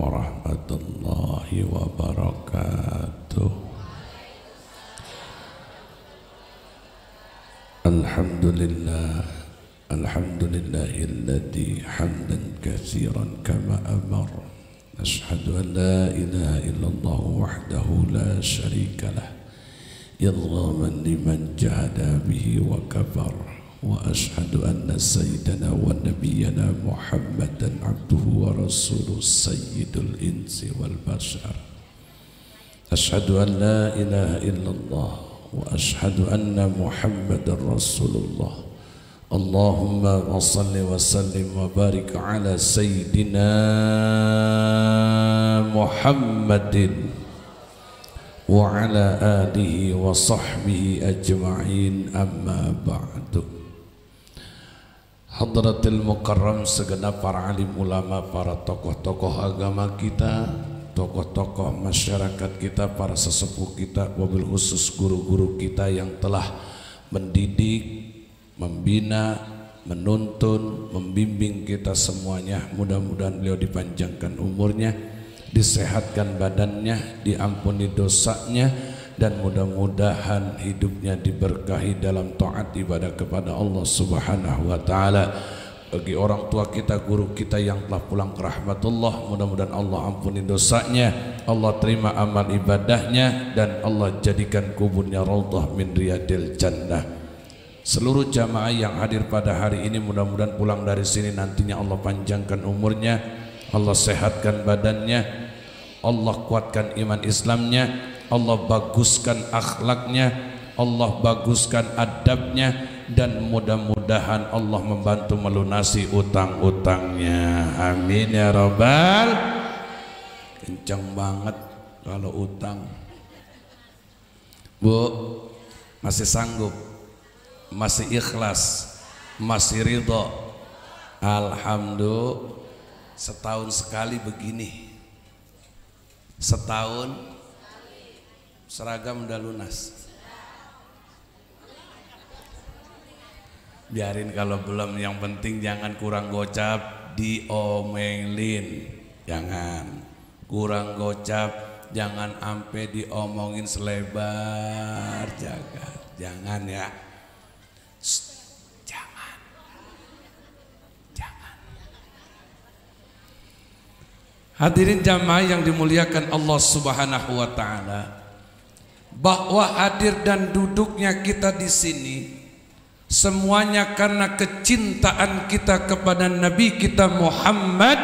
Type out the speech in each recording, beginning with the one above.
warahmatullahi wabarakatuh. Alhamdulillah, alhamdulillahilladzi hamdan katsiran kama amara. Ashhadu an la ilaha illallah wahdahu la syarika lah, idghaman liman jahada bihi wa kafara. Wa ashhadu anna sayyidana wa nabiyyana Muhammadan abduhu wa rasuluh sayyidul insi wal bashar. Ashhadu an la ilaha illallah wa ashhadu anna Muhammadan rasulullah. Allahumma salli wa sallim wa barik ala sayyidina Muhammadin wa ala alihi wa sahbihi ajma'in, amma ba'du. Hadratil Mukarram, segenap para alim ulama, para tokoh-tokoh agama kita, tokoh-tokoh masyarakat kita, para sesepuh kita, wabil khusus guru-guru kita yang telah mendidik, membina, menuntun, membimbing kita semuanya. Mudah-mudahan beliau dipanjangkan umurnya, disehatkan badannya, diampuni dosanya, dan mudah-mudahan hidupnya diberkahi dalam taat ibadah kepada Allah Subhanahu wa taala. Bagi orang tua kita, guru kita yang telah pulang ke rahmatullah, mudah-mudahan Allah ampuni dosanya, Allah terima amal ibadahnya, dan Allah jadikan kuburnya raudhah min riyadil jannah. Seluruh jamaah yang hadir pada hari ini mudah-mudahan pulang dari sini nantinya Allah panjangkan umurnya, Allah sehatkan badannya, Allah kuatkan iman Islamnya, Allah baguskan akhlaknya, Allah baguskan adabnya, dan mudah-mudahan Allah membantu melunasi utang-utangnya. Amin ya rabbal. Kencang banget kalau utang. Bu, masih sanggup? Masih ikhlas? Masih ridho? Alhamdulillah. Setahun sekali begini. Setahun seragam udah lunas. Biarin kalau belum, yang penting jangan kurang gocap, diomelin. Jangan kurang gocap, jangan ampe diomongin selebar jagat. Jangan ya. Jangan. Jangan. Hadirin jamaah yang dimuliakan Allah Subhanahu wa taala, bahwa hadir dan duduknya kita di sini semuanya karena kecintaan kita kepada Nabi kita Muhammad.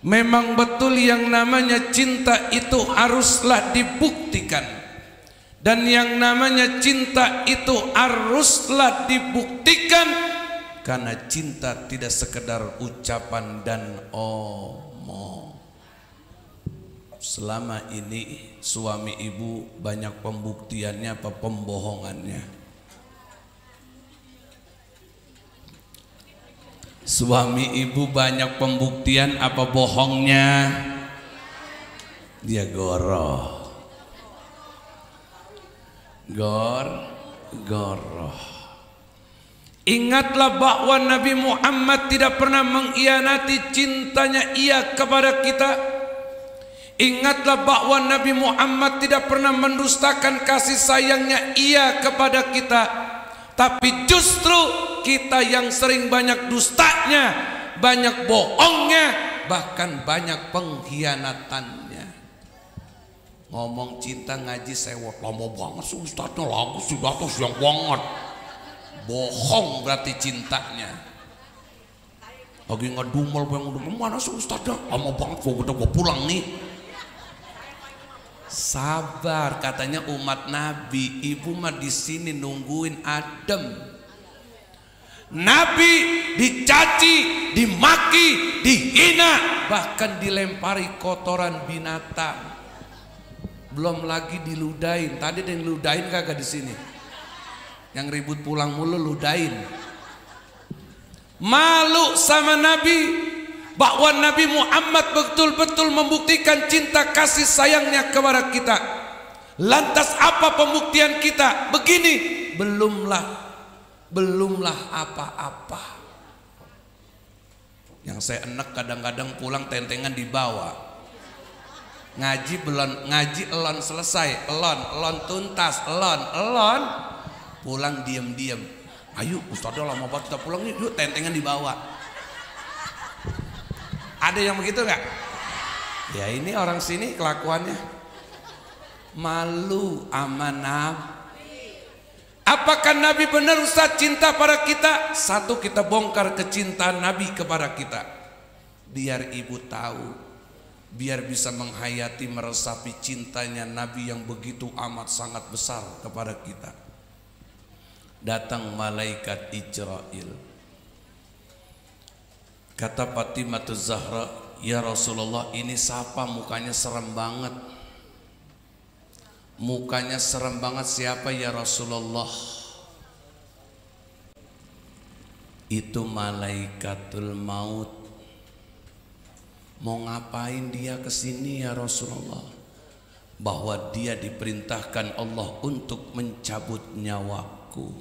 Memang betul yang namanya cinta itu haruslah dibuktikan, dan yang namanya cinta itu haruslah dibuktikan, karena cinta tidak sekedar ucapan dan omong. Selama ini suami ibu banyak pembuktiannya apa pembohongannya? Suami ibu banyak pembuktian apa bohongnya? Dia goroh. Goroh. Ingatlah bahwa Nabi Muhammad tidak pernah mengkhianati cintanya ia kepada kita. Ingatlah bahwa Nabi Muhammad tidak pernah mendustakan kasih sayangnya ia kepada kita. Tapi justru kita yang sering banyak dustanya, banyak bohongnya, bahkan banyak pengkhianatannya. Ngomong cinta ngaji sewot, lama banget sih ustadznya, lagu sudah tuh siang banget. Bohong berarti cintanya. Lagi ngedumel pengen mana sih ustadznya, lama banget gua pulang nih. Sabar, katanya umat Nabi. Ibu mah di sini nungguin adem. Nabi dicaci, dimaki, dihina, bahkan dilempari kotoran binatang. Belum lagi diludahin. Tadi ada yang ludahin kagak di sini? Yang ribut pulang mulu ludahin. Malu sama Nabi, bahwa Nabi Muhammad betul-betul membuktikan cinta kasih sayangnya kepada kita. Lantas apa pembuktian kita? Begini, belumlah apa-apa. Yang saya enek kadang-kadang pulang tentengan dibawa. Ngaji belum, ngaji elon selesai, elon tuntas, elon pulang diem. Ayo Ustaz lama banget kita pulang nih, yuk tentengan dibawa. Ada yang begitu nggak? Ya ini orang sini kelakuannya malu amanah. Apakah Nabi benar Ustaz cinta pada kita? Satu, kita bongkar kecintaan Nabi kepada kita, biar ibu tahu, biar bisa menghayati meresapi cintanya Nabi yang begitu amat sangat besar kepada kita. Datang malaikat Israil. Kata Fatimah Zahra, ya Rasulullah, ini siapa mukanya serem banget? Mukanya serem banget, siapa ya Rasulullah? Itu malaikatul maut. Mau ngapain dia kesini ya Rasulullah? Bahwa dia diperintahkan Allah untuk mencabut nyawaku.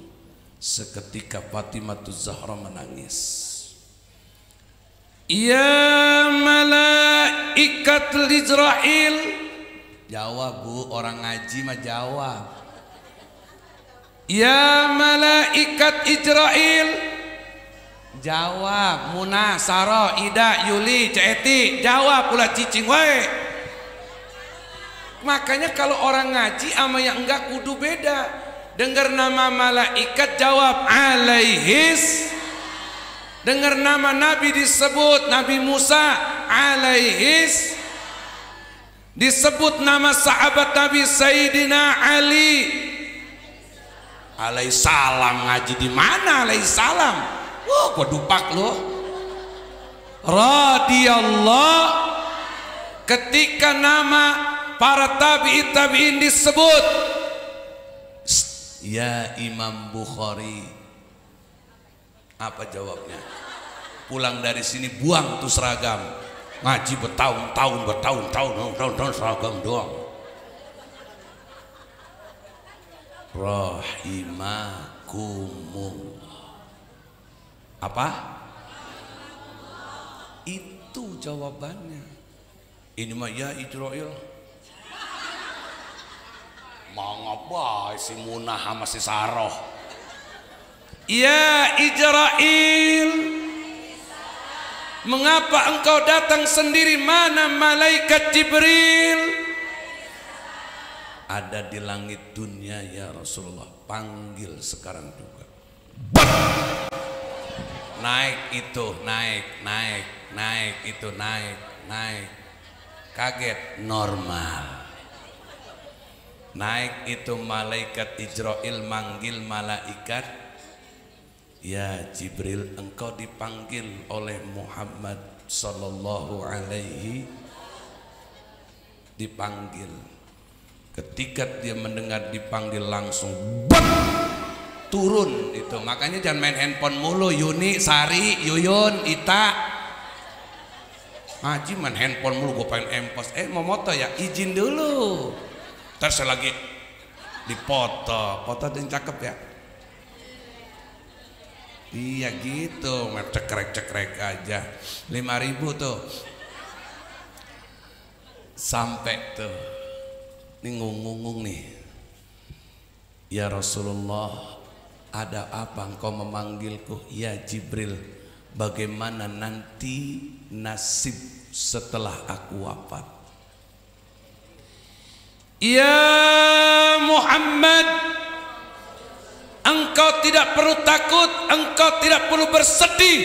Seketika Fatimah Zahra menangis. Ya malaikat Israil. Jawab bu, orang ngaji mah jawab. Ya malaikat Israil. Jawab. Muna, Saro, Ida, Yuli, Ceti, jawab pula cicing wae. Makanya kalau orang ngaji sama yang enggak kudu beda. Dengar nama malaikat jawab alaihis. Dengar nama Nabi disebut Nabi Musa alaihis. Disebut nama sahabat Nabi Sayyidina Ali alaihissalam. Ngaji di mana alaihissalam? Kok dupak lo? Radiyallahu. Ketika nama para tabi'in disebut, ya Imam Bukhari, apa jawabnya? Pulang dari sini buang tuh seragam. Ngaji bertahun-tahun seragam doang. Rahimakumullah. Apa? Itu jawabannya. Ini mah ya Israil. Mau ngapa si Munah sama si Saroh? Ya Israil, mengapa engkau datang sendiri? Mana malaikat Jibril? Ada di langit dunia ya Rasulullah. Panggil sekarang juga. Naik itu, naik itu, naik. Kaget, normal. Naik itu malaikat Israil manggil malaikat. Ya Jibril, engkau dipanggil oleh Muhammad sallallahu alaihi. Dipanggil. Ketika dia mendengar dipanggil langsung turun itu. Makanya jangan main handphone mulu. Yuni, Sari, Yuyun, Ita. Ngaji main handphone mulu, gue pengen empos. Mau moto ya? Izin dulu. Ntar saya lagi dipoto. Foto yang cakep ya? Iya gitu, cekrek aja. 5.000 tuh. Sampai tuh. Ini ngungung nih. Ya Rasulullah, ada apa engkau memanggilku? Ya Jibril, bagaimana nanti nasib setelah aku wafat? Ya Muhammad, engkau tidak perlu takut, engkau tidak perlu bersedih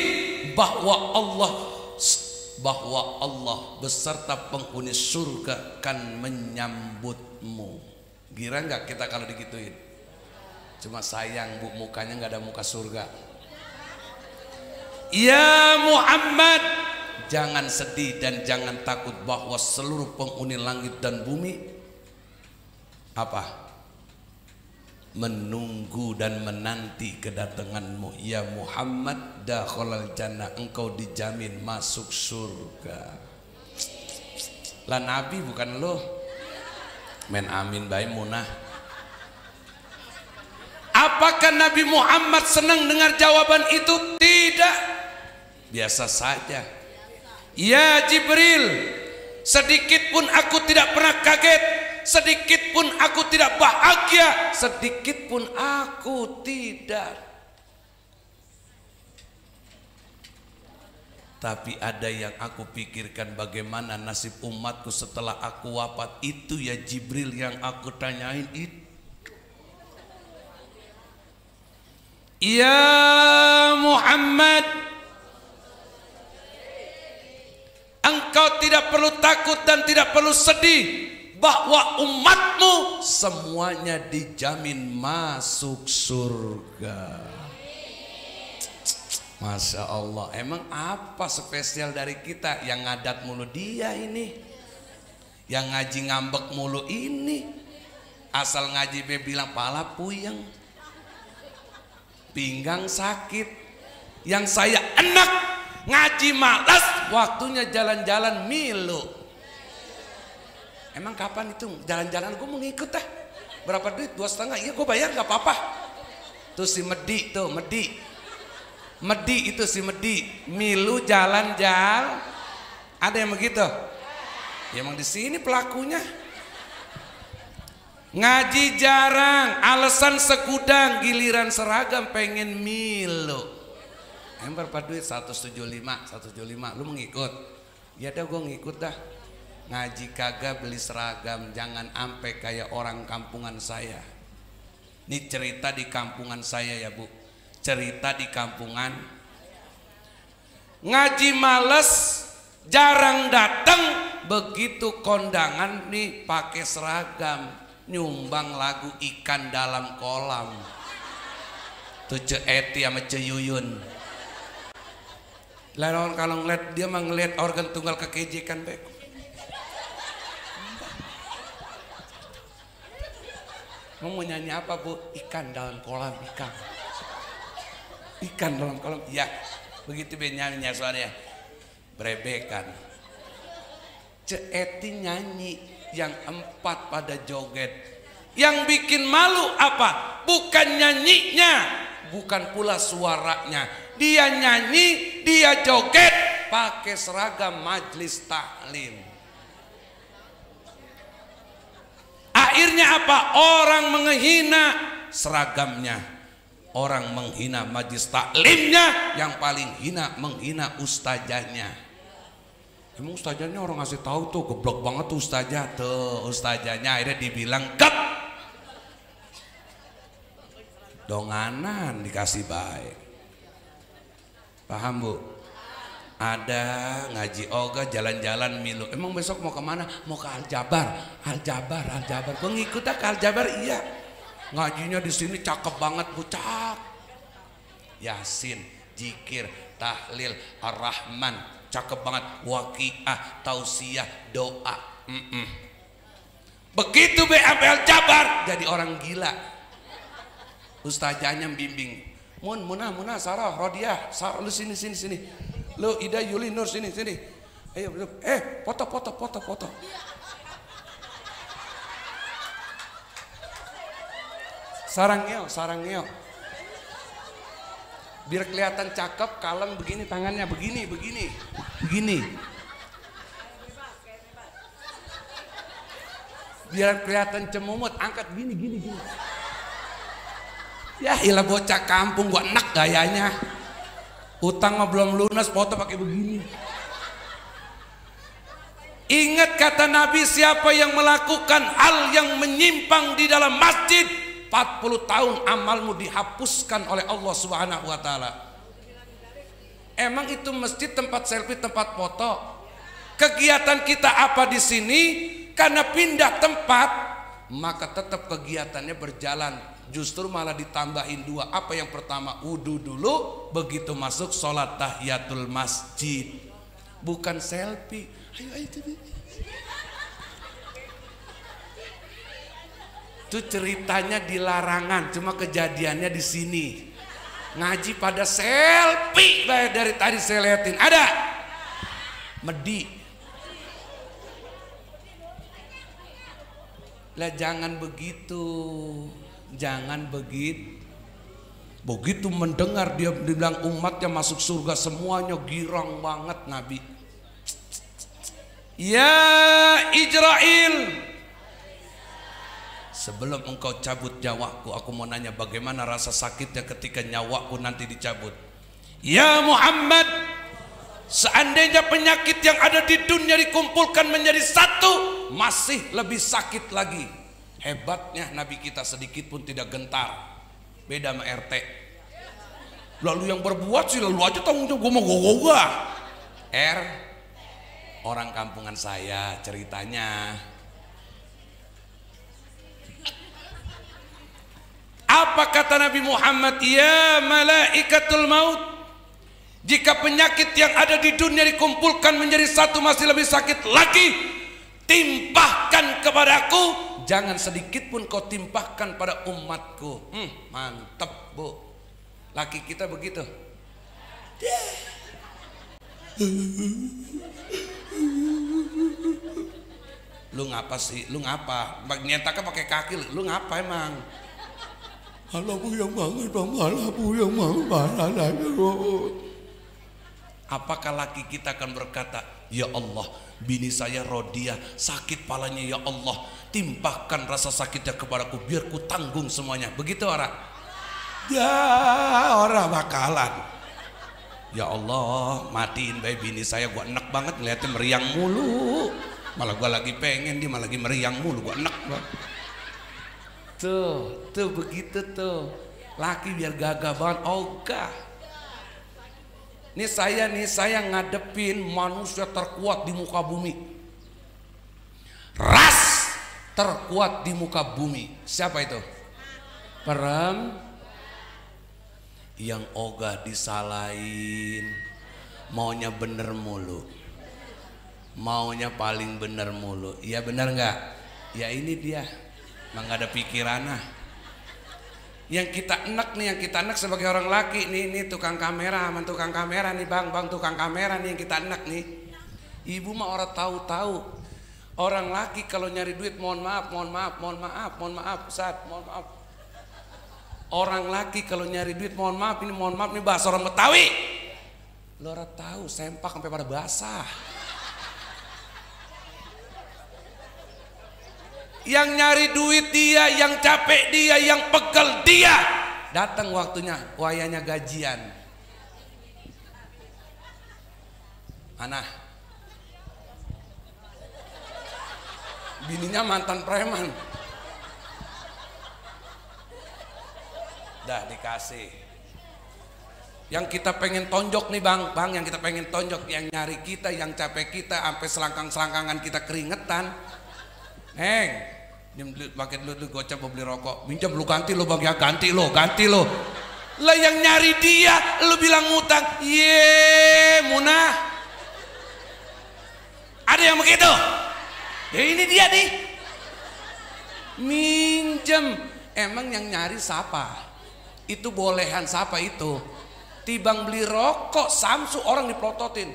bahwa Allah beserta penghuni surga akan menyambutmu. Gira nggak kita kalau digituin? Cuma sayang bu, mukanya nggak ada muka surga. Ya Muhammad, jangan sedih dan jangan takut bahwa seluruh penghuni langit dan bumi apa? Menunggu dan menanti kedatanganmu. Ya Muhammad, dakhalal jannah, engkau dijamin masuk surga. Lah Nabi bukan lo. Men amin bae munah. Apakah Nabi Muhammad senang dengar jawaban itu? Tidak. Biasa saja. Ya Jibril, sedikit pun aku tidak pernah kaget, sedikit pun aku tidak bahagia, sedikit pun aku tidak. Tapi ada yang aku pikirkan, bagaimana nasib umatku setelah aku wafat. Itu ya Jibril yang aku tanyain itu. Ya Muhammad, engkau tidak perlu takut dan tidak perlu sedih bahwa umatmu semuanya dijamin masuk surga. Masya Allah, emang apa spesial dari kita? Yang ngadat mulu dia ini, yang ngaji ngambek mulu ini, asal ngaji be bilang pala puyeng, pinggang sakit. Yang saya enak ngaji malas, waktunya jalan-jalan milu. Emang kapan itu jalan-jalan? Gue mau ngikut dah. Berapa duit? 2,5. Iya gue bayar gak apa-apa. Tuh si Medi tuh, Medi itu si Medi, milu jalan-jalan. Ada yang begitu? Ya emang di sini pelakunya. Ngaji jarang, alasan segudang, giliran seragam pengen milu. Yang berapa duit? 175. Lu mau ngikut? Ya dah gue ngikut dah. Ngaji kagak beli seragam, jangan ampe kayak orang kampungan saya. Ini cerita di kampungan saya ya Bu. Cerita di kampungan, ngaji males, jarang datang, begitu kondangan nih pakai seragam, nyumbang lagu ikan dalam kolam. Tuh Ce Eti sama Ce Yuyun. Lalu kalau ngeliat dia mah ngeliat organ tunggal kekejekan beko. Mau nyanyi apa Bu? Ikan dalam kolam, ikan dalam kolam. Ya begitu nyanyinya suaranya berebekan. Ce Eti nyanyi, yang 4 pada joget. Yang bikin malu apa? Bukan nyanyinya, bukan pula suaranya. Dia nyanyi, dia joget pakai seragam majelis taklim. Akhirnya apa? Orang menghina seragamnya, orang menghina majelis taklimnya, yang paling hina menghina ustazahnya. Emang ustazahnya orang ngasih tahu tuh, geblok banget tuh ustazah. Tuh ustazahnya akhirnya dibilang gep, donganan dikasih baik. Paham Bu? Ada ngaji oga, jalan-jalan milu. Emang besok mau kemana? Mau ke Aljabar. Pengikut ke Aljabar, iya. Ngajinya di sini cakep banget Bu, Yasin, zikir, tahlil, ar-Rahman, cakep banget. Waqiah, tausiyah, doa. Begitu BAPL Jabar jadi orang gila. Ustazahnya bimbing. Munah, Sarah, Rodiah, Sarah, lu sini. Lu Ida, Yuli, Nur, sini. Ayo, foto. Sarang ngeo. Biar kelihatan cakep, kalem begini tangannya, begini. Biar kelihatan cemumut, angkat gini. Ya ilah bocah kampung, gua enak gayanya. Utang mah belum lunas, foto pakai begini. Ingat kata Nabi, siapa yang melakukan hal yang menyimpang di dalam masjid, 40 tahun amalmu dihapuskan oleh Allah Subhanahu wa taala. Emang itu masjid tempat selfie, tempat foto? Kegiatan kita apa di sini? Karena pindah tempat, maka tetap kegiatannya berjalan. Justru malah ditambahin 2. Apa yang pertama? Wudu dulu, begitu masuk sholat tahiyatul masjid. Bukan selfie. Ayo. Itu ceritanya di larangan, cuma kejadiannya di sini. Ngaji pada selfie, dari tadi saya liatin. Ada Medi. Lah jangan begitu. Begitu mendengar dia bilang umatnya masuk surga semuanya girang banget Nabi. Ya Ijrail, sebelum engkau cabut nyawaku, aku mau nanya bagaimana rasa sakitnya ketika nyawaku nanti dicabut. Ya Muhammad, seandainya penyakit yang ada di dunia dikumpulkan menjadi satu, masih lebih sakit lagi. Hebatnya Nabi kita sedikit pun tidak gentar. Beda sama RT. Lalu yang berbuat sih lalu aja tanggung jawab, gue mau goga. Orang kampungan saya ceritanya. Apa kata Nabi Muhammad? Ya malaikatul maut, jika penyakit yang ada di dunia dikumpulkan menjadi satu masih lebih sakit lagi, timpahkan kepadaku. Jangan sedikit pun kau timpahkan pada umatku. Mantep bu. Laki kita begitu. Lu ngapa sih? Lu ngapa? Nyetaknya pakai kaki. Lu ngapa emang? Halo bu yang banget bang. Halo bu yang banget. Apakah laki kita akan berkata, ya Allah, bini saya Rodia sakit palanya, ya Allah, timpahkan rasa sakitnya kepadaku biar ku tanggung semuanya. Begitu orang? Ya orang bakalan. Ya Allah, matiin bayi bini saya, gua enak banget ngeliatnya meriang mulu. Malah gua lagi pengen, dia malah lagi meriang mulu, gua enak banget. Tuh begitu tuh. Laki biar gagah banget, ogah. Nih saya ngadepin manusia terkuat di muka bumi. Ras terkuat di muka bumi. Siapa itu? Yang ogah disalahin, maunya bener mulu, maunya paling bener mulu. Iya bener nggak? Ya ini dia, nggak ada pikirannya. Yang kita enak nih, yang kita enak sebagai orang laki nih tukang kamera, tukang kamera nih bang tukang kamera nih yang kita enak nih. Ibu mah orang tahu. Orang laki kalau nyari duit mohon maaf Ustaz, mohon maaf. Orang laki kalau nyari duit mohon maaf nih bahasa orang Betawi. Lo orang tahu sempak sampai pada basah. Yang nyari duit dia, yang capek dia, yang pegel dia. Datang waktunya, wayanya gajian. Mana? Bininya mantan preman. Dah dikasih. Yang kita pengen tonjok nih bang, yang kita pengen tonjok, yang nyari kita, yang capek kita, sampai selangkangan kita keringetan. Pakai dulu gocap mau beli rokok, minjam lu ganti lo bang ya, ganti lo. Lah yang nyari dia, lu bilang ngutang, munah. Ada yang begitu? Ya ini dia nih, minjem. Emang yang nyari siapa? Itu bolehan siapa itu? Tibang beli rokok Samsu orang diprototin.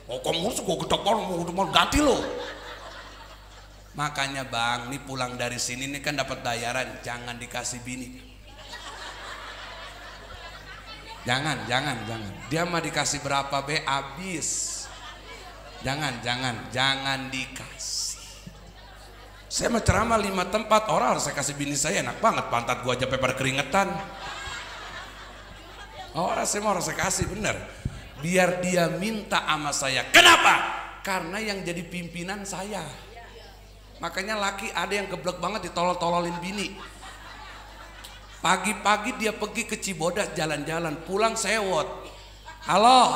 Kamu gue gedek orang mau ganti lo. Makanya bang, nih pulang dari sini nih kan dapat bayaran, jangan dikasih bini. Jangan. Dia mah dikasih berapa be habis. Jangan dikasih. Saya mah ceramah 5 tempat, orang harus saya kasih bini saya, enak banget pantat gua aja pada keringetan. Orang saya kasih bener, biar dia minta sama saya. Kenapa? Karena yang jadi pimpinan saya. Makanya laki ada yang geblek banget ditolol-tololin bini. Pagi-pagi dia pergi ke Cibodas jalan-jalan, pulang sewot. Halo,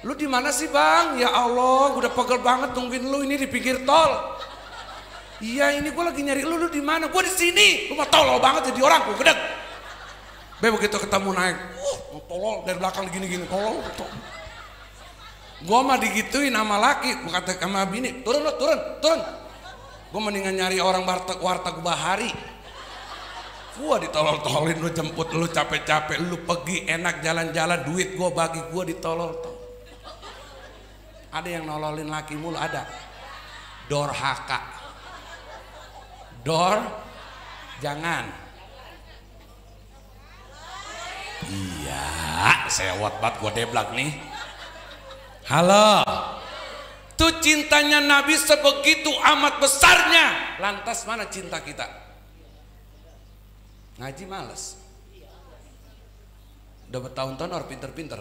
lu di mana sih bang? Ya Allah, gue udah pegel banget tungguin lu ini di pinggir tol. Iya ini gue lagi nyari lu di mana? Gue di sini. Lu mah tolol banget jadi orang, gue gedek. Begitu ketemu naik, tolol dari belakang gini-gini, tolol. Gue mah digituin sama laki, gue kata sama bini, turun. Gue mendingan nyari orang warteg bahari. Gue ditolol-tololin, lu jemput, lu capek-capek, lu pergi enak jalan-jalan, duit gue bagi gue ditolol. Ada yang nololin laki mulu, ada. Dorhaka. Jangan. Iya, sewot banget gue deblak nih. Halo. Tuh cintanya Nabi sebegitu amat besarnya. Lantas mana cinta kita? Ngaji males. Udah bertahun-tahun orang pinter-pinter.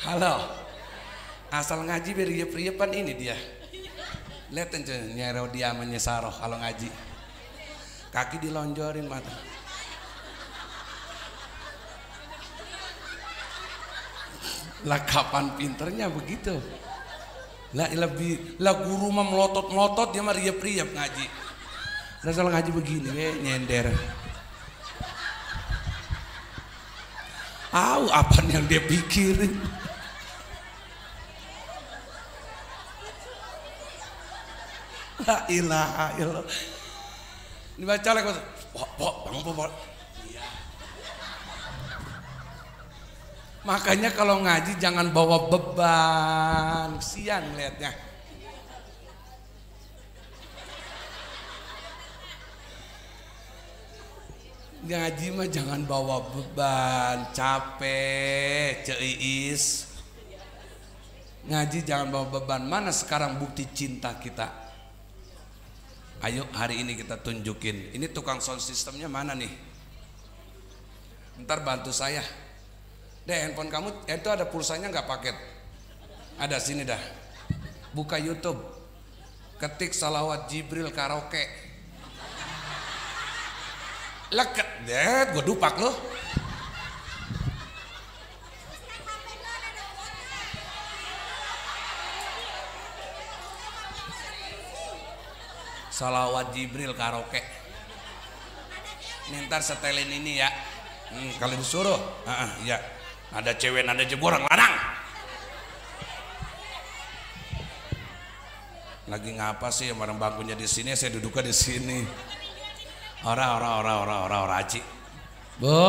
Halo. Asal ngaji beriep-riepan ini dia. Lihat aja nyero dia menyesaroh kalau ngaji. Kaki dilonjorin mata. Lah kapan pinternya begitu? Lah guru mah melotot-melotot, dia mah riap-riap ngaji. Asal ngaji begini nyender. Apa yang dia pikirin? La ilaha illallah. Dibaca lagi, Bang. Iya. Makanya kalau ngaji jangan bawa beban, kesian lihatnya. Ngaji mah jangan bawa beban, capek, ceiis. Ngaji jangan bawa beban. Mana sekarang bukti cinta kita? Ayo hari ini kita tunjukin. Ini tukang sound systemnya mana nih? Ntar bantu saya. Deh, handphone kamu itu ada pulsanya nggak paket? Ada, sini dah. Buka YouTube. Ketik Salawat Jibril Karaoke. Leket deh, gue dupak loh. Salawat Jibril Karaoke. Ini ntar setelin ini ya. Kalau disuruh, ya. Ada cewek, ada jebor, orang lanang. Lagi ngapa sih bareng bangkunya di sini, saya duduknya di sini. Ora aci. Bu,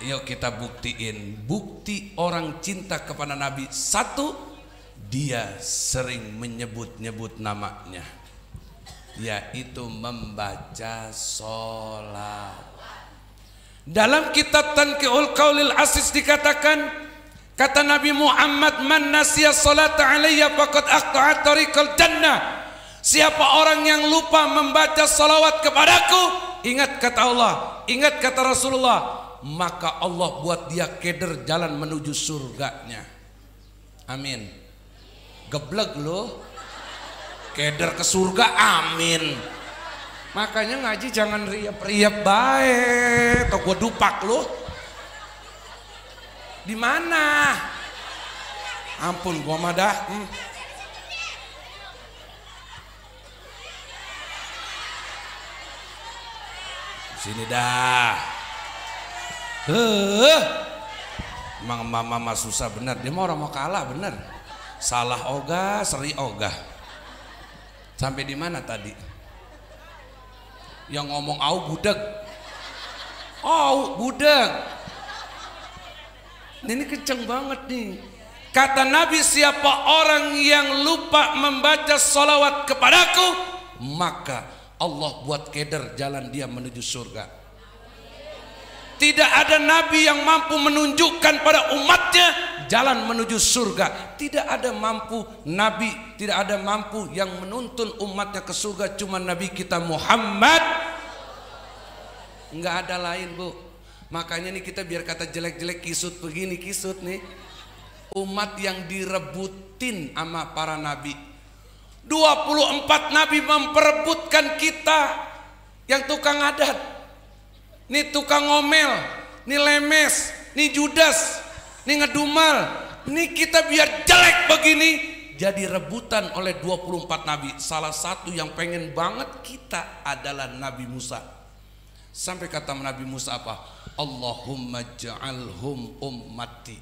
yuk kita buktiin. Bukti orang cinta kepada Nabi. Satu, dia sering menyebut-nyebut namanya, yaitu membaca sholawat. Dalam kitab Tanqihul Qaulil Aziz dikatakan, kata Nabi Muhammad, man nasiya salata alayya faqad aqta'a tariqal jannah. Siapa orang yang lupa membaca salawat kepadaku, ingat kata Allah, ingat kata Rasulullah, maka Allah buat dia keder jalan menuju surganya. Amin. Geblek loh. Keder ke surga, amin. Makanya ngaji jangan riap-riap baik. Atau gua dupak loh. Di mana? Ampun gua mah dah. Sini dah. Emang mama susah bener. Dia mau orang mau kalah bener. Salah ogah, seri ogah. Sampai di mana tadi? Yang ngomong au budak. Budak. Ini kenceng banget nih. Kata Nabi, siapa orang yang lupa membaca sholawat kepadaku, maka Allah buat keder jalan dia menuju surga. Tidak ada nabi yang mampu menunjukkan pada umatnya jalan menuju surga. Tidak ada mampu nabi, tidak ada mampu yang menuntun umatnya ke surga, cuma Nabi kita Muhammad. Enggak ada lain, Bu. Makanya nih kita biar kata jelek-jelek kisut begini, kisut nih. Umat yang direbutin sama para nabi. 24 nabi memperebutkan kita yang tukang adat. Nih tukang ngomel, nih lemes, nih judas, nih ngedumal. Nih kita biar jelek begini jadi rebutan oleh 24 nabi. Salah satu yang pengen banget kita adalah Nabi Musa. Sampai kata Nabi Musa apa? Allahumma ja'alhum ummati.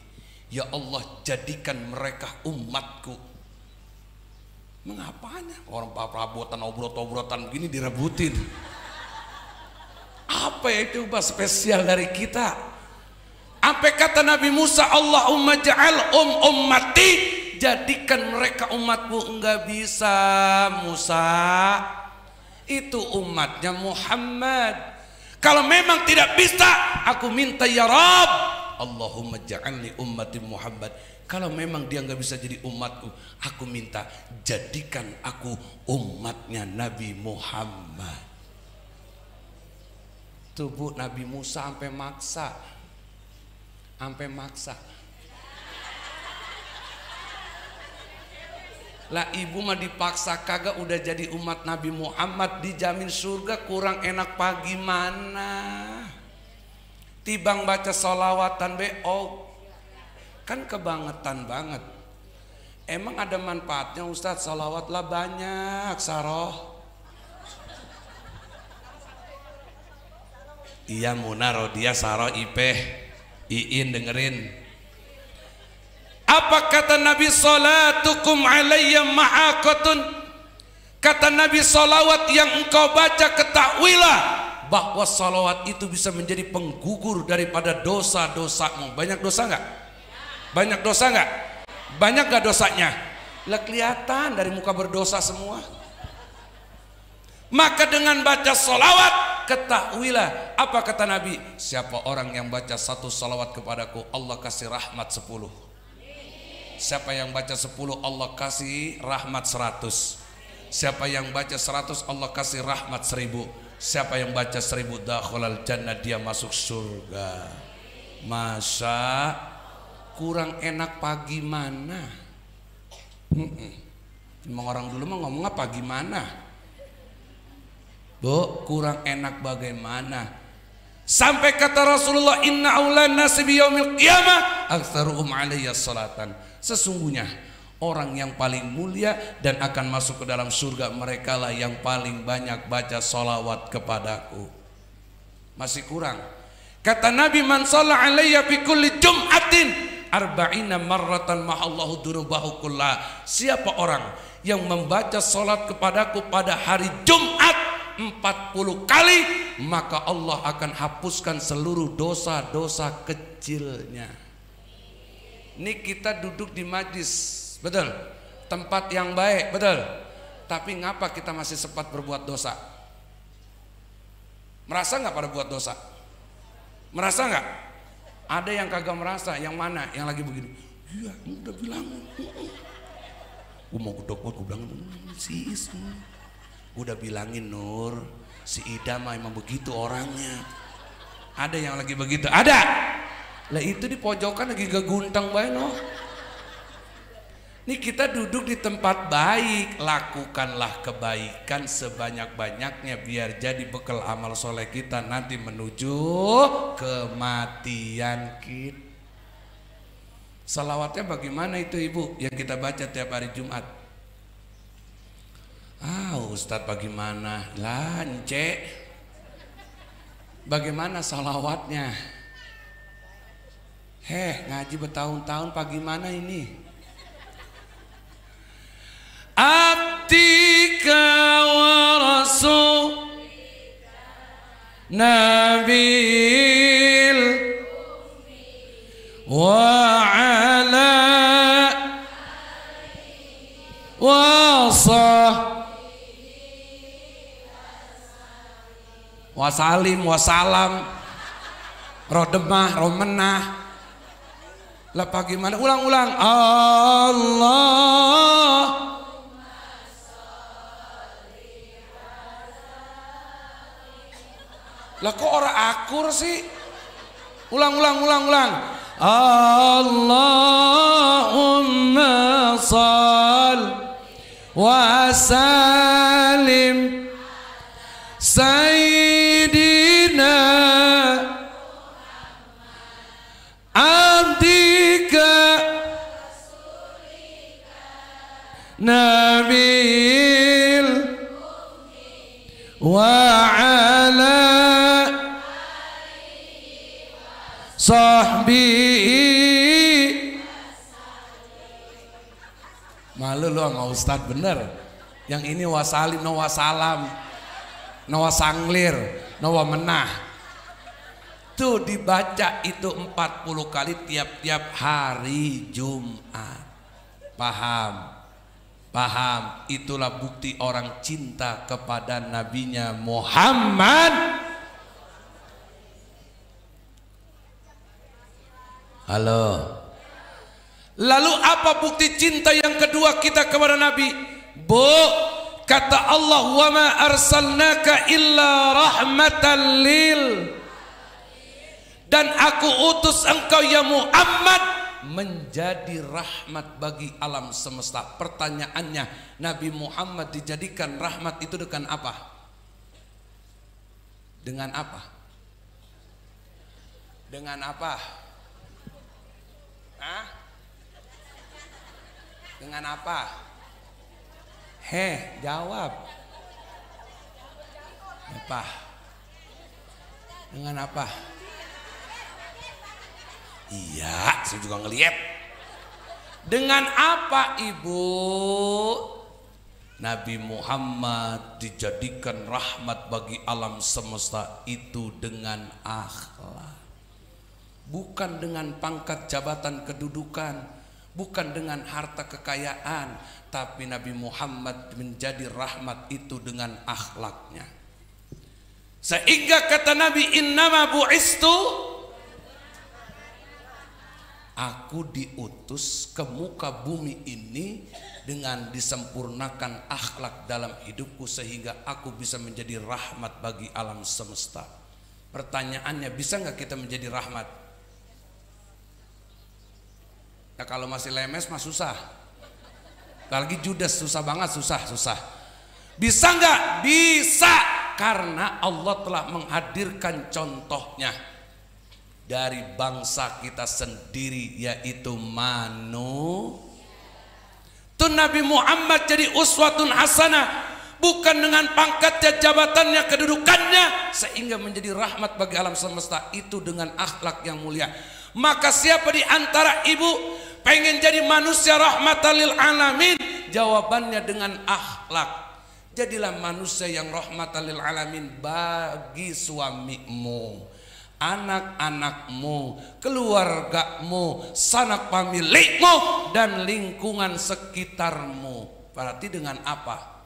Ya Allah, jadikan mereka umatku. Mengapanya? Orang perabotan, obrot-obrotan begini direbutin. Apa ya itu bah spesial dari kita? Sampai kata Nabi Musa, Allahumma ja'al ummati, jadikan mereka umatmu. Enggak bisa Musa, itu umatnya Muhammad. Kalau memang tidak bisa, aku minta ya Rabb, Allahumma ja'alni ummati Muhammad. Kalau memang dia nggak bisa jadi umatku, aku minta jadikan aku umatnya Nabi Muhammad. Tuh Bu, Nabi Musa sampai maksa. Lah ibu mah dipaksa kagak udah jadi umat Nabi Muhammad, dijamin surga, kurang enak pagi mana? Tibang baca sholawatan kan kebangetan banget. Emang ada manfaatnya Ustadz? Sholawat lah banyak saroh. Iya Muna, Rodia, saroh, Ipeh, Iin dengerin. Apa kata Nabi, salatukum alayya ma'aqatun? Kata Nabi, salawat yang engkau baca ketahuilah bahwa salawat itu bisa menjadi penggugur daripada dosa-dosamu. Banyak dosa enggak? Banyak dosa enggak? Banyak enggak dosanya? Lah kelihatan dari muka berdosa semua. Maka dengan baca salawat ketahuilah, apa kata Nabi, siapa orang yang baca satu salawat kepadaku, Allah kasih rahmat 10. Siapa yang baca 10, Allah kasih rahmat 100. Siapa yang baca 100, Allah kasih rahmat 1000. Siapa yang baca 1000, dakhalal jannah, dia masuk surga. Masa kurang enak pagi mana? Memang orang dulu mah ngomongnya pagi mana? Bu, kurang enak bagaimana? Sampai kata Rasulullah, inna aulan nasi biyaumil qiyamah aktsaruhum alayya salatan. Sesungguhnya orang yang paling mulia dan akan masuk ke dalam surga, mereka lah yang paling banyak baca sholawat kepadaku. Masih kurang. Kata Nabi, man shalla alayya fi kulli jum'atin arba'ina marratan mahallahu dunubahu kullah. Siapa orang yang membaca sholat kepadaku pada hari Jumat 40 kali, maka Allah akan hapuskan seluruh dosa-dosa kecilnya. Ini kita duduk di majlis, betul? Tempat yang baik, betul? Tapi ngapa kita masih sempat berbuat dosa? Merasa nggak pada buat dosa? Merasa nggak? Ada yang kagak merasa, yang mana? Yang lagi begini, iya udah bilang, gue mau gedok, gue bilang si Is, gue udah bilangin Nur, si Ida mah emang begitu orangnya. Ada yang lagi begitu? Ada. Lah itu di pojokan lagi geguntang bae noh. Nih kita duduk di tempat baik, lakukanlah kebaikan sebanyak-banyaknya biar jadi bekal amal soleh kita nanti menuju kematian kita. Salawatnya bagaimana itu Ibu yang kita baca tiap hari Jumat? Ustadz bagaimana? Lance. Bagaimana salawatnya? Ngaji bertahun-tahun bagaimana ini? Abdika wa rasul nabil wa ala wasalim wasalam rodemah romenah. Lah bagaimana? Ulang-ulang. Allah lah kok orang akur sih? Ulang. Allahumma shall wa salim sayyidina abdika nabil wa ala sahbihi. Malu lu sama Ustadz bener. Yang ini wasalim, no wasalam, no wasanglir, no wamenah. Tuh dibaca itu 40 kali tiap-tiap hari Jumat. Paham? Itulah bukti orang cinta kepada nabinya Muhammad. Halo. Lalu apa bukti cinta yang kedua kita kepada Nabi? Bu, kata Allah, wa ma arsalnaka illa rahmatan lil, dan aku utus engkau ya Muhammad menjadi rahmat bagi alam semesta. Pertanyaannya, Nabi Muhammad dijadikan rahmat itu dengan apa? Dengan apa? Dengan apa? Hah? Dengan apa? Jawab. Apa? Dengan apa? Iya, saya juga ngeliat. Dengan apa, Ibu? Nabi Muhammad dijadikan rahmat bagi alam semesta itu dengan akhlak. Bukan dengan pangkat jabatan kedudukan, bukan dengan harta kekayaan, tapi Nabi Muhammad menjadi rahmat itu dengan akhlaknya. Sehingga kata Nabi, innama bu'istu, aku diutus ke muka bumi ini dengan disempurnakan akhlak dalam hidupku sehingga aku bisa menjadi rahmat bagi alam semesta. Pertanyaannya, bisa nggak kita menjadi rahmat? Nah, kalau masih lemes mah susah. Lagi judes susah banget, susah. Bisa nggak? Bisa, karena Allah telah menghadirkan contohnya dari bangsa kita sendiri, yaitu Itu Nabi Muhammad jadi uswatun hasanah, bukan dengan pangkatnya, jabatannya, kedudukannya, sehingga menjadi rahmat bagi alam semesta, itu dengan akhlak yang mulia. Maka siapa di antara ibu pengen jadi manusia rahmatan lil alamin? Jawabannya dengan akhlak. Jadilah manusia yang rahmatan lil alamin bagi suamimu, anak-anakmu, keluargamu, sanak pemilikmu, dan lingkungan sekitarmu. Berarti dengan apa?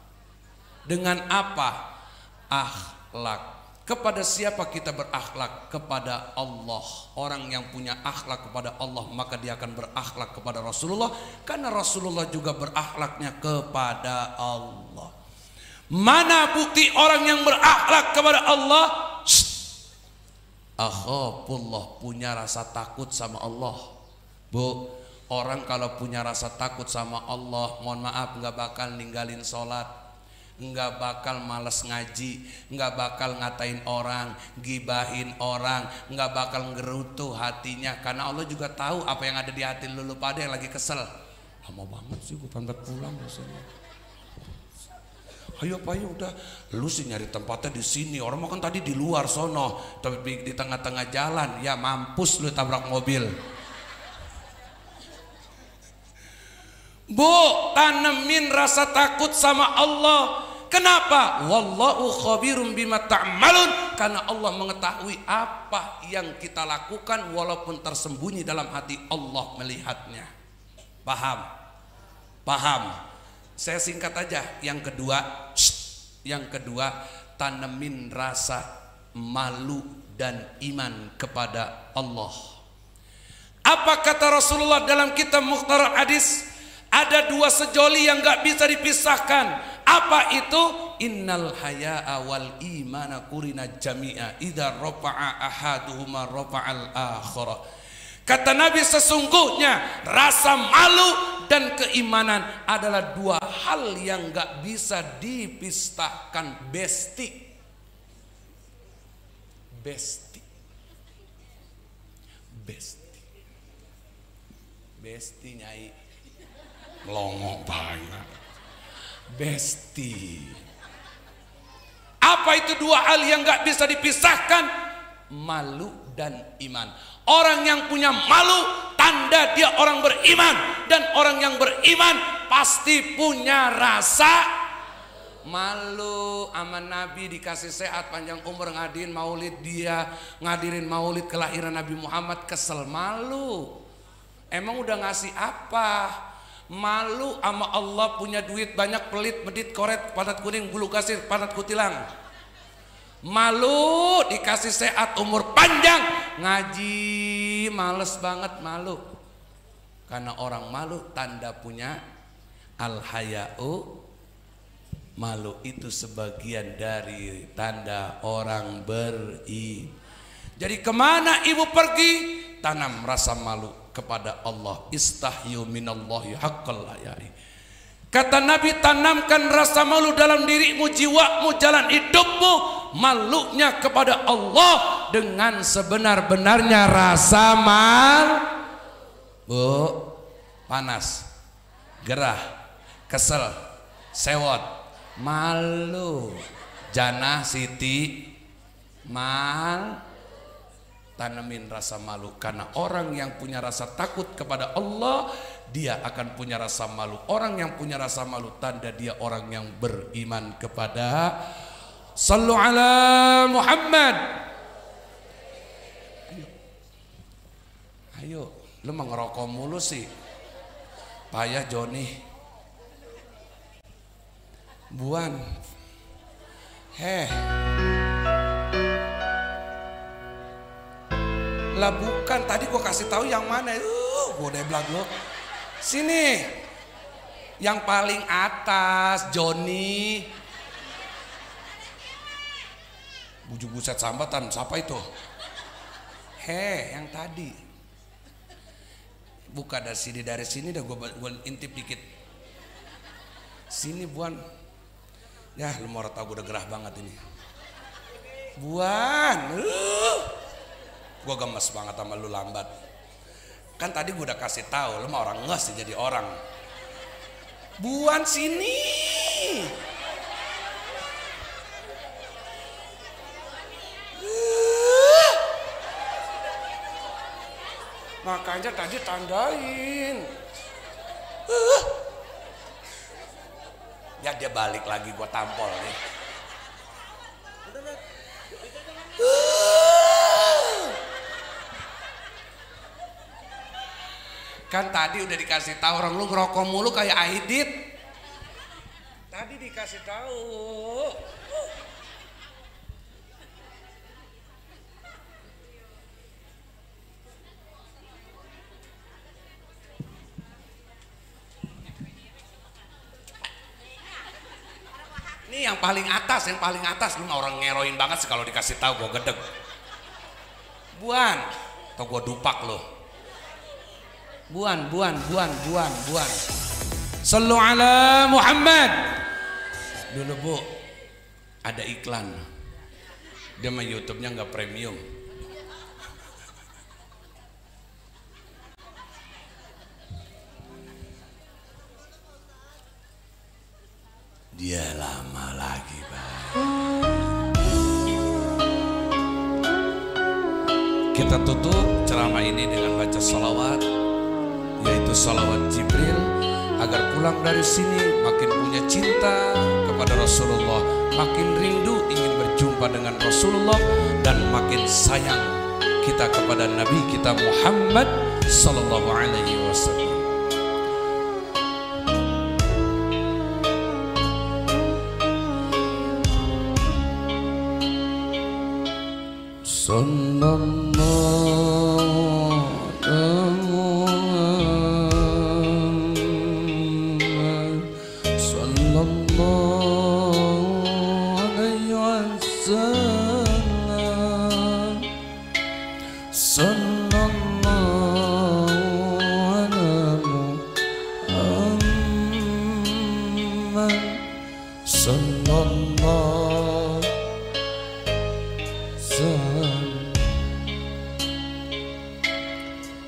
Dengan apa? Akhlak. Kepada siapa kita berakhlak? Kepada Allah. Orang yang punya akhlak kepada Allah, maka dia akan berakhlak kepada Rasulullah, karena Rasulullah juga berakhlaknya kepada Allah. Mana bukti orang yang berakhlak kepada Allah? Akhafullah, punya rasa takut sama Allah. Bu, orang kalau punya rasa takut sama Allah, mohon maaf, nggak bakal ninggalin sholat, nggak bakal males ngaji, nggak bakal ngatain orang, gibahin orang, nggak bakal ngerutu hatinya, karena Allah juga tahu apa yang ada di hati lu pada yang lagi kesel. Lama banget sih gue pengen pulang rasanya. Ayo Pak, udah, lu sih nyari tempatnya di sini, orang makan tadi di luar sono, tapi di tengah-tengah jalan, ya mampus lu tabrak mobil. Bu, tanemin rasa takut sama Allah. Kenapa? Wallahu khabirum bima ta'malun, karena Allah mengetahui apa yang kita lakukan walaupun tersembunyi dalam hati, Allah melihatnya. Paham? Paham? Saya singkat aja. Yang kedua, tanemin rasa malu dan iman kepada Allah. Apa kata Rasulullah dalam kitab Mukhtasar Hadis? Ada dua sejoli yang gak bisa dipisahkan. Apa itu? Innal haya'a wal imana kurina jami'a idza rafa'a ahaduhuma rafa'al akhara. Kata Nabi, sesungguhnya rasa malu dan keimanan adalah dua hal yang gak bisa dipisahkan. Besti nyai melongo banget. Besti. Apa itu dua hal yang gak bisa dipisahkan? Malu dan iman. Orang yang punya malu, tanda dia orang beriman. Dan orang yang beriman pasti punya rasa malu. Sama Nabi dikasih sehat, panjang umur, ngadirin maulid dia, ngadirin maulid kelahiran Nabi Muhammad, kesel, malu. Emang udah ngasih apa? Malu sama Allah, punya duit banyak, pelit, medit, koret, padat kuning, bulu kasir, padat kutilang. Malu dikasih sehat, umur panjang, ngaji Ih, males banget malu. Karena orang malu tanda punya al-haya'u. Malu itu sebagian dari tanda orang beri. Jadi kemana ibu pergi? Tanam rasa malu kepada Allah. Istahyu minallahi haqqal hayai. Kata Nabi, tanamkan rasa malu dalam dirimu, jiwamu, jalan hidupmu. Malunya kepada Allah dengan sebenar-benarnya rasa malu. Bu, panas, gerah, kesel, sewot, malu. Jana, Siti, tanamin rasa malu. Karena orang yang punya rasa takut kepada Allah, dia akan punya rasa malu. Orang yang punya rasa malu tanda dia orang yang beriman kepada. Sallu ala Muhammad. Ayo, lu mau ngerokok mulu sih. Payah Joni. Buan. Lah bukan, tadi gua kasih tahu yang mana. Gua udah bilang lo. Sini. Yang paling atas, Joni. Bujuk buset sambatan, siapa itu? Yang tadi. Buka dari sini dah gua intip dikit. Sini Buan. Ya, lu mau tahu gua udah gerah banget ini. Buan. Gua gemes banget sama lu lambat. Kan tadi gua udah kasih tahu, lu mah orang nges jadi orang. Buan sini. Makanya tadi tandain. Ya dia balik lagi, gua tampol nih. Kan tadi udah dikasih tahu, orang lu ngerokok mulu kayak Aidit. Tadi dikasih tahu. Ini yang paling atas, lu orang ngeroin banget sih kalau dikasih tahu, gua gedeg. Buan, atau gua dupak lo. Buan. Sallu ala Muhammad. Dulu Bu, ada iklan. Dia mah YouTube-nya nggak premium. Dia lama lagi, Bang. Kita tutup ceramah ini dengan baca salawat, yaitu salawat Jibril, agar pulang dari sini makin punya cinta kepada Rasulullah, makin rindu ingin berjumpa dengan Rasulullah, dan makin sayang kita kepada Nabi kita Muhammad sallallahu alaihi wasallam. Sallallahu alaihi wasallam. Sallallahu ala Muhammad. Sallallahu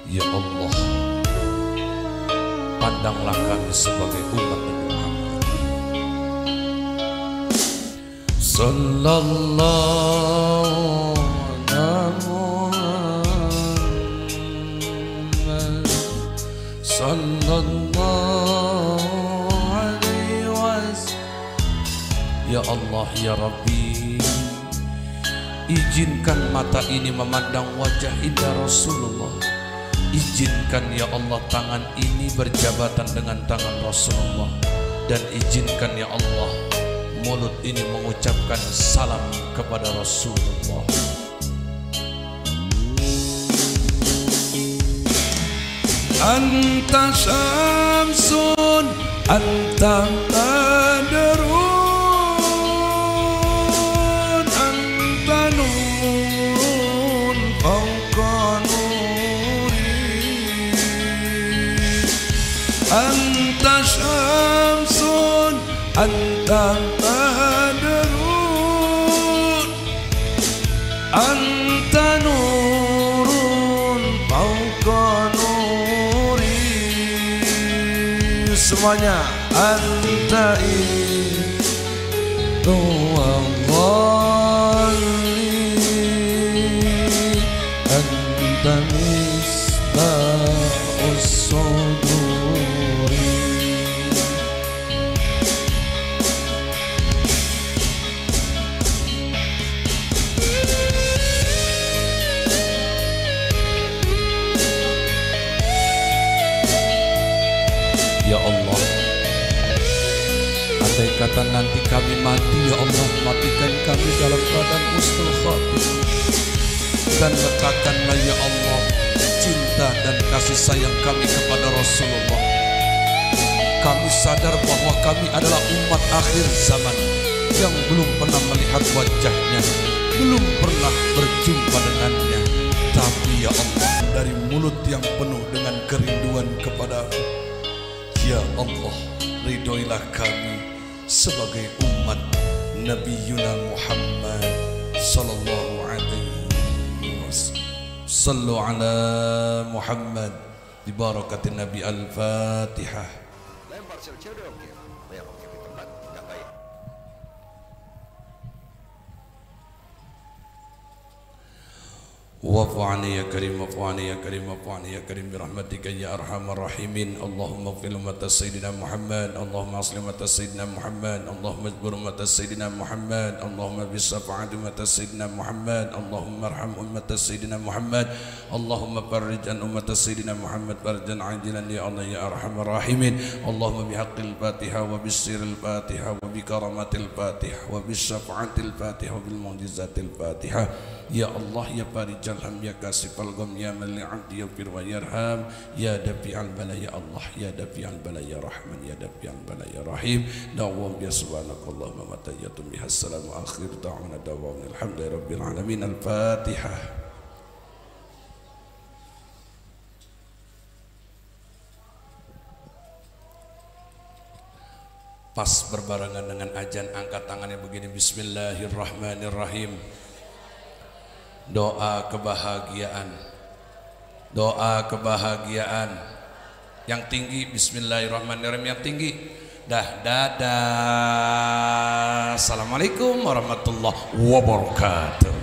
Ya Allah, pandanglah kami sebagai umat Nabi Muhammad. Sallallahu alaihi Muhammad. Sallallahu alaihi wasallam. Ya Allah, ya Rabbi, izinkan mata ini memandang wajah indah Rasulullah. Izinkan ya Allah tangan ini berjabatan dengan tangan Rasulullah. Dan izinkan ya Allah mulut ini mengucapkan salam kepada Rasulullah. Anta syamsun anta badrun anta nurun fawqa nuri anta syamsun anta badrun anta nurun fawqa nuri. Semuanya anta itu al-ghali anta misbahus suduri. Ya Allah, andai kata nanti kami mati, ya Allah, matikan kami dalam keadaan husnul khatimah, dan letakkanlah ya Allah cinta dan kasih sayang kami kepada Rasulullah. Kami sadar bahwa kami adalah umat akhir zaman yang belum pernah melihat wajahnya, belum pernah berjumpa dengannya. Tapi ya Allah, dari mulut yang penuh dengan kerinduan kepadamu, ya Allah, ridhoilah kami sebagai umat Nabi Yuna Muhammad sallallahu alaihi wasallam. Sallu ala Muhammad di barakatin Nabi. Al-Fatihah. Lempar sel-sel dong ya. Banyak oke di tempat enggak baik. Wa'fu anni ya karim, wa'fu anni ya karim, wa'fu anni ya karim birahmatika ya arhamar rahimin. Allahumma fil ummata sayyidina Muhammad, Allahumma aslim ummata sayyidina Muhammad, Allahumma ajbur ummata sayyidina Muhammad, Allahumma bisafa'ati ummata sayyidina Muhammad, Allahumma arham ummata sayyidina Muhammad, Allahumma farrij an ummata sayyidina Muhammad farjan ajilan ya Allah ya arhamar rahimin. Allahumma bihaqqil Fatiha wa bisiril Fatiha wa bikaramatil Fatiha wa bisafa'atil Fatiha wa bil mu'jizatil Fatiha. Ya Allah ya farijal ham ya kasifal gham ya mali abdi yaghfir wa yarham ya dafi'al bala ya Allah ya dafi'al bala ya rahman ya dafi'al bala ya rahim. Da'wam ya subhanakallahumma wa tahiyatum bihas salamu akhir da'wana da'wana alhamdulillahi rabbil alamin. Al-Fatihah. Pas berbarengan dengan azan, angkat tangannya begini, bismillahirrahmanirrahim. Doa kebahagiaan, doa kebahagiaan yang tinggi, bismillahirrahmanirrahim yang tinggi. Dadah. Assalamualaikum warahmatullahi wabarakatuh.